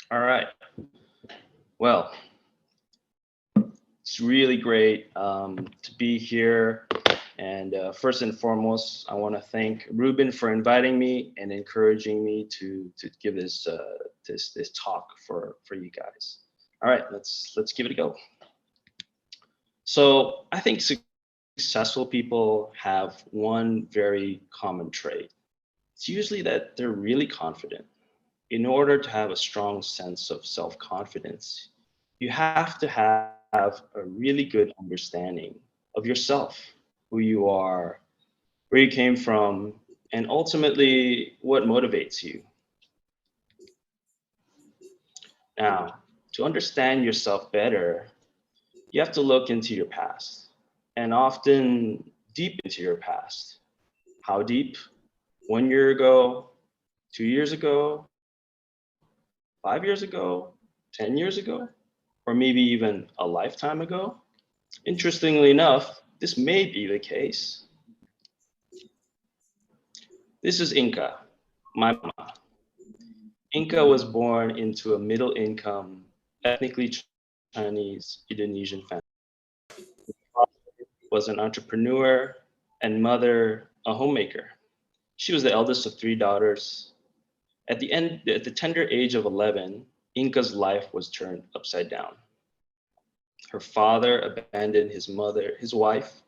All right. Well, it's really great to be here. And first and foremost, I want to thank Ruben for inviting me and encouraging me to give this talk for you guys. All right, let's give it a go. So I think successful people have one very common trait. It's usually that they're really confident. In order to have a strong sense of self-confidence, you have to have a really good understanding of yourself, who you are, where you came from, and ultimately what motivates you. Now, to understand yourself better, you have to look into your past and often deep into your past. How deep? 1 year ago, 2 years ago, 5 years ago, 10 years ago, or maybe even a lifetime ago? Interestingly enough, this may be the case. This is Inca, my mama. Inca was born into a middle income, ethnically Chinese Indonesian family. Was an entrepreneur and mother, a homemaker. She was the eldest of three daughters. At the tender age of 11, Inca's life was turned upside down. Her father abandoned his wife,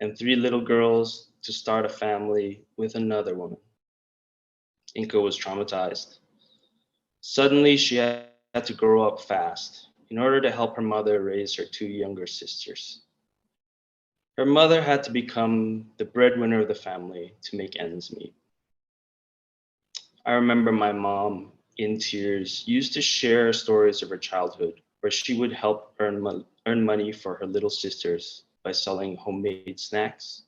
and three little girls to start a family with another woman. Inca was traumatized. Suddenly, she had to grow up fast in order to help her mother raise her two younger sisters. Her mother had to become the breadwinner of the family to make ends meet. I remember my mom, in tears, used to share stories of her childhood where she would help earn money for her little sisters by selling homemade snacks,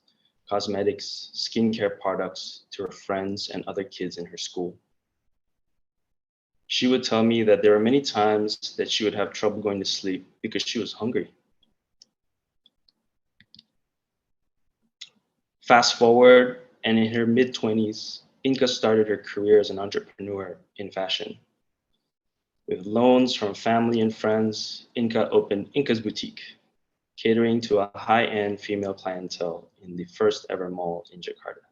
cosmetics, skincare products to her friends and other kids in her school. She would tell me that there were many times that she would have trouble going to sleep because she was hungry. Fast forward, and in her mid 20s, Inca started her career as an entrepreneur in fashion. With loans from family and friends, Inca opened Inca's Boutique, catering to a high-end female clientele in the first ever mall in Jakarta.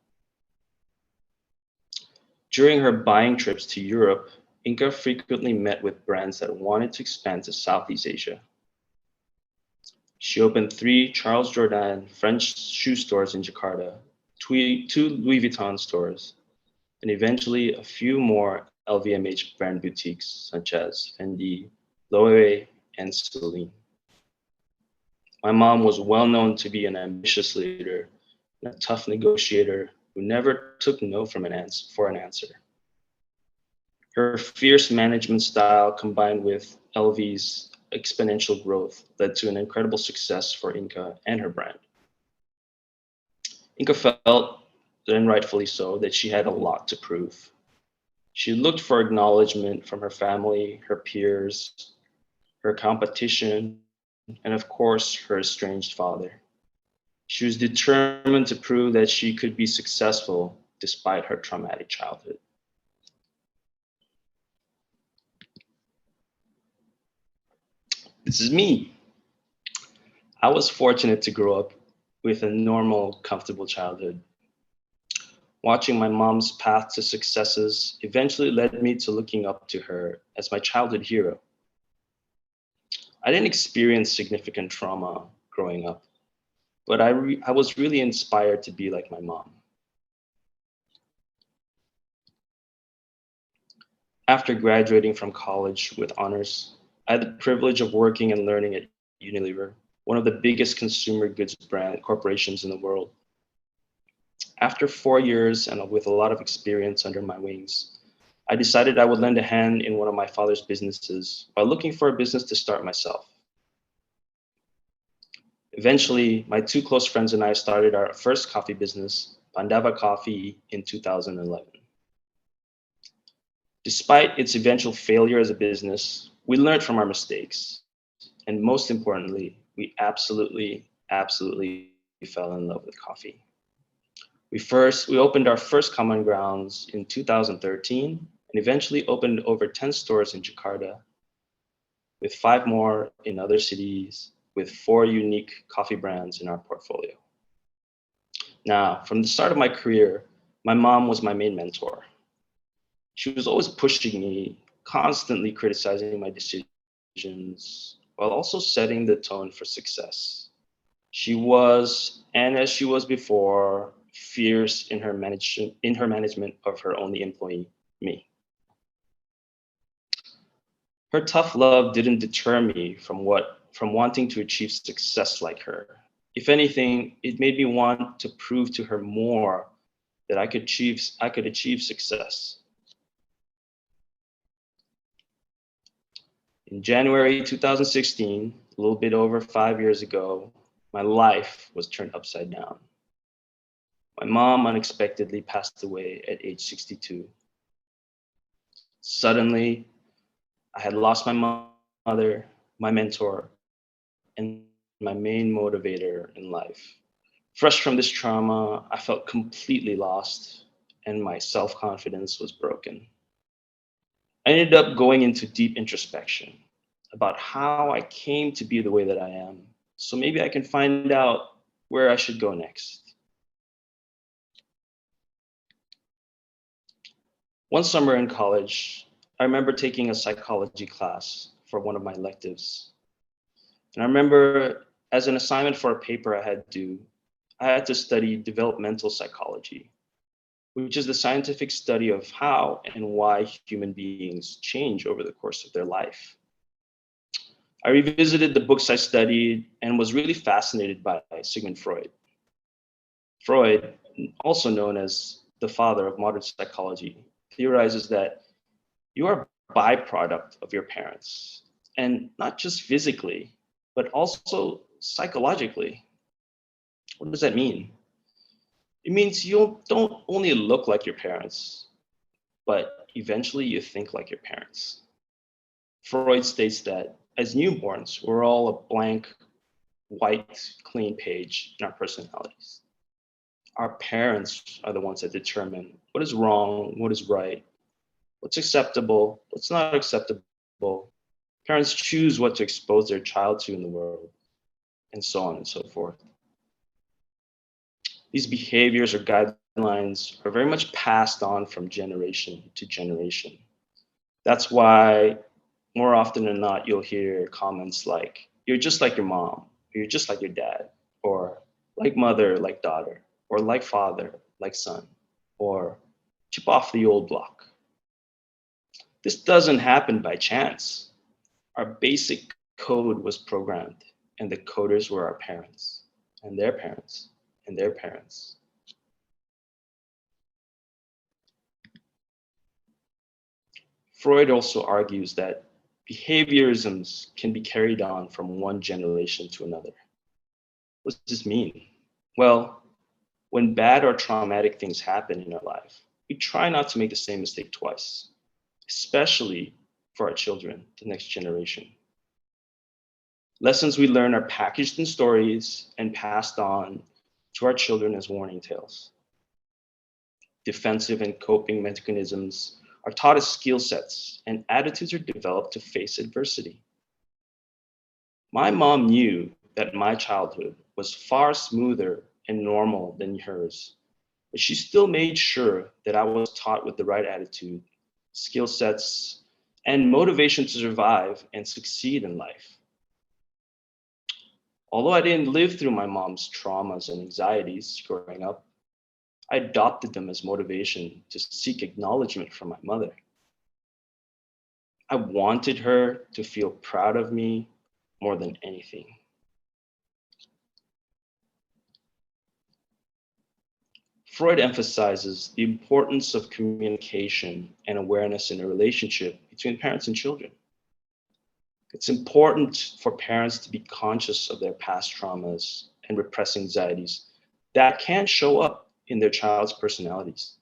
During her buying trips to Europe, Inca frequently met with brands that wanted to expand to Southeast Asia. She opened 3 Charles Jourdan French shoe stores in Jakarta, 2 Louis Vuitton stores, and eventually a few more LVMH brand boutiques such as Fendi, Loewe, and Celine. My mom was well known to be an ambitious leader and a tough negotiator who never took no for an answer. Her fierce management style combined with LV's exponential growth led to an incredible success for Inca and her brand. Inca felt, and rightfully so, that she had a lot to prove. She looked for acknowledgement from her family, her peers, her competition, and of course, her estranged father. She was determined to prove that she could be successful despite her traumatic childhood. This is me. I was fortunate to grow up with a normal, comfortable childhood. Watching my mom's path to successes eventually led me to looking up to her as my childhood hero. I didn't experience significant trauma growing up, but I was really inspired to be like my mom. After graduating from college with honors, I had the privilege of working and learning at Unilever, one of the biggest consumer goods brand corporations in the world. After 4 years and with a lot of experience under my wings, I decided I would lend a hand in one of my father's businesses while looking for a business to start myself. Eventually, my 2 close friends and I started our first coffee business, Pandava Coffee, in 2011. Despite its eventual failure as a business, we learned from our mistakes. And most importantly, we absolutely fell in love with coffee. We opened our first common grounds in 2013, and and eventually opened over 10 stores in Jakarta, with 5 more in other cities, with 4 unique coffee brands in our portfolio. Now, from the start of my career, my mom was my main mentor. She was always pushing me, constantly criticizing my decisions, while also setting the tone for success. She was, and as she was before, fierce in her management of her only employee, me. Her tough love didn't deter me from wanting to achieve success like her. If anything, it made me want to prove to her more that I could achieve success. In January 2016, a little bit over 5 years ago, my life was turned upside down. My mom unexpectedly passed away at age 62. Suddenly, I had lost my mother, my mentor, and my main motivator in life. Fresh from this trauma, I felt completely lost and my self-confidence was broken. I ended up going into deep introspection about how I came to be the way that I am. So maybe I can find out where I should go next. One summer in college, I remember taking a psychology class for one of my electives. And I remember as an assignment for a paper I had to study developmental psychology, which is the scientific study of how and why human beings change over the course of their life. I revisited the books I studied and was really fascinated by Sigmund Freud. Freud, also known as the father of modern psychology, theorizes that you are a byproduct of your parents, and not just physically, but also psychologically. What does that mean? It means you don't only look like your parents, but eventually you think like your parents. Freud states that as newborns, we're all a blank, white, clean page in our personalities. Our parents are the ones that determine what is wrong, what is right, what's acceptable, what's not acceptable. Parents choose what to expose their child to in the world, and so on and so forth. These behaviors or guidelines are very much passed on from generation to generation. That's why more often than not, you'll hear comments like, you're just like your mom, or you're just like your dad, or like mother, like daughter, or like father, like son, or chip off the old block. This doesn't happen by chance. Our basic code was programmed, and the coders were our parents, and their parents, and their parents. Freud also argues that behaviorisms can be carried on from one generation to another. What does this mean? Well, when bad or traumatic things happen in our life, we try not to make the same mistake twice, especially for our children, the next generation. Lessons we learn are packaged in stories and passed on to our children as warning tales. Defensive and coping mechanisms are taught as skill sets, and attitudes are developed to face adversity. My mom knew that my childhood was far smoother and normal than hers, but she still made sure that I was taught with the right attitude, skill sets, and motivation to survive and succeed in life. Although I didn't live through my mom's traumas and anxieties growing up, I adopted them as motivation to seek acknowledgement from my mother. I wanted her to feel proud of me more than anything. Freud emphasizes the importance of communication and awareness in a relationship between parents and children. It's important for parents to be conscious of their past traumas and repressed anxieties that can show up in their child's personalities.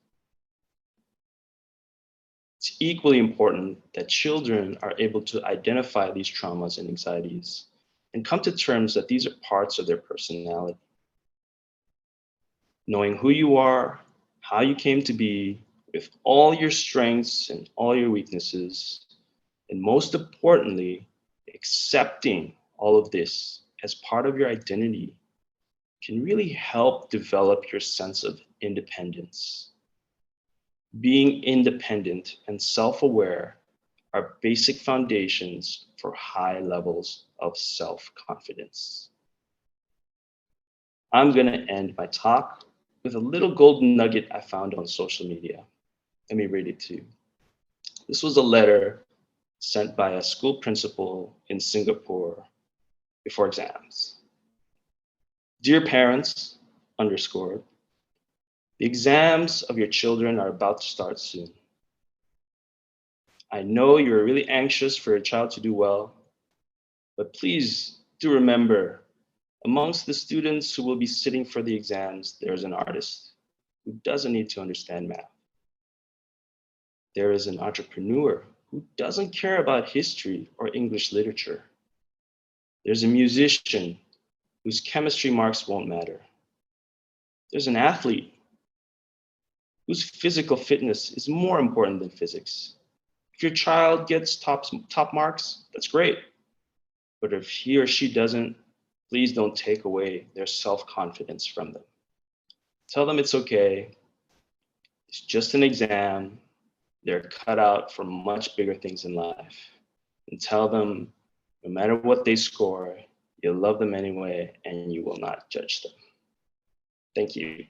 It's equally important that children are able to identify these traumas and anxieties and come to terms that these are parts of their personality. Knowing who you are, how you came to be, with all your strengths and all your weaknesses, and most importantly, accepting all of this as part of your identity can really help develop your sense of independence. Being independent and self-aware are basic foundations for high levels of self-confidence. I'm going to end my talk with a little golden nugget I found on social media. Let me read it to you. This was a letter sent by a school principal in Singapore before exams. Dear parents, underscored, the exams of your children are about to start soon. I know you're really anxious for your child to do well, but please do remember, amongst the students who will be sitting for the exams, there's an artist who doesn't need to understand math. There is an entrepreneur who doesn't care about history or English literature. There's a musician whose chemistry marks won't matter. There's an athlete whose physical fitness is more important than physics. If your child gets top marks, that's great. But if he or she doesn't, please don't take away their self-confidence from them. Tell them it's okay. It's just an exam. They're cut out for much bigger things in life. And tell them, no matter what they score, you'll love them anyway, and you will not judge them. Thank you.